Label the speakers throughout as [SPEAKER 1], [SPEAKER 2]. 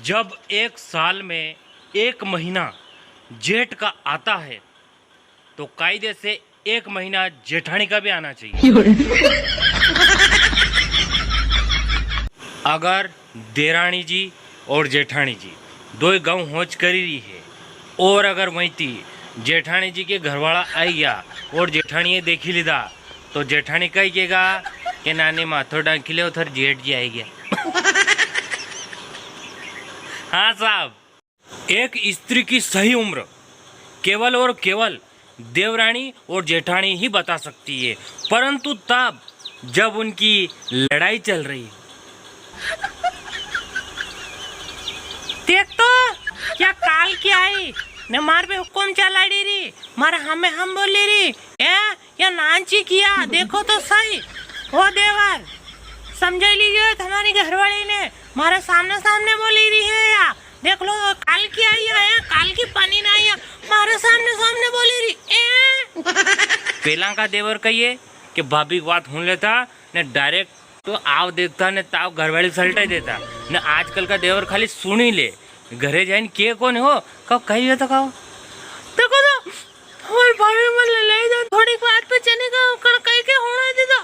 [SPEAKER 1] जब एक साल में एक महीना जेठ का आता है तो कायदे से एक महीना जेठानी का भी आना चाहिए। अगर देरानी जी और जेठानी जी दो गाँव होच करी रही है और अगर वहीं थी जेठानी जी के घरवाला आई गया और जेठानी देखी लीधा तो जेठानी कही कहेगा कि नानी माथो डांकी ले उधर जेठ जी आई गया। हाँ साहब, एक स्त्री की सही उम्र केवल और केवल देवरानी और जेठानी ही बता सकती है, परंतु तब जब उनकी लड़ाई चल रही है। देख तो क्या काल की आई ने मार पे हुक्म चला रही मारे हमें हम बोले रही या नांची किया देखो तो सही। वो देवर समझ लीजिए हमारी घरवाली ने मारे सामने सामने बोली रही है या देख लो काल की आई है काल की पानी ना आई मारे सामने सामने बोली रही। पहला का देवर कहिए कि भाभी की बात सुन लेता ने डायरेक्ट तो आव देखता ने ताव घरवाली सल्टा देता ने आजकल का देवर खाली सुन ही ले घरे जाइन के कौन हो कब कही तो कहो देखो तो और भाभी मन ले जा थोड़ी बात पे चने का कण कह के होना दी तो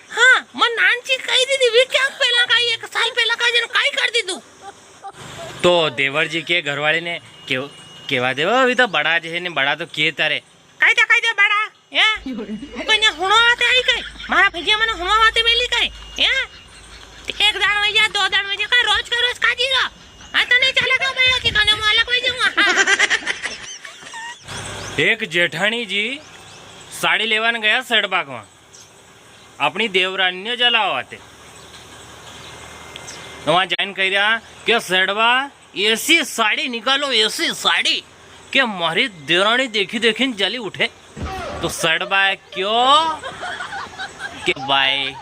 [SPEAKER 1] हां मन नानची कही दी वी क्या पहला का एक साल पहला का जन काई कर दी तू। तो देवर जी के घरवाले ने केवा देवा अभी तो बड़ा जे ने बड़ा तो के तारे काई दे बड़ा ए कोई ने हुणो आते आई कई मारा भजिया मन हुणो आते मेली कई ए एक दान में जा दो दान में जा का रोज काजी रो आ तो नहीं चलेगा भैया कि कने माला कोई जाऊंगा। एक जेठानी जी साड़ी लेवान गया सड़बाग में अपनी देवरानी ने जलाओ आते वहां जाइन कह रहा क्या सड़बा ऐसी साड़ी निकालो ऐसी साड़ी कि मारी देवरानी देखी देखी जली उठे। तो सड़बा क्यों कि भाई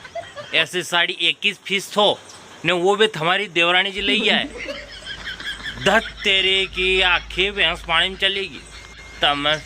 [SPEAKER 1] ऐसी साड़ी 21 फीस थो ने वो भी हमारी देवरानी जी ले है धत तेरे की आंखें भैंस पानी में चलेगी तब मैं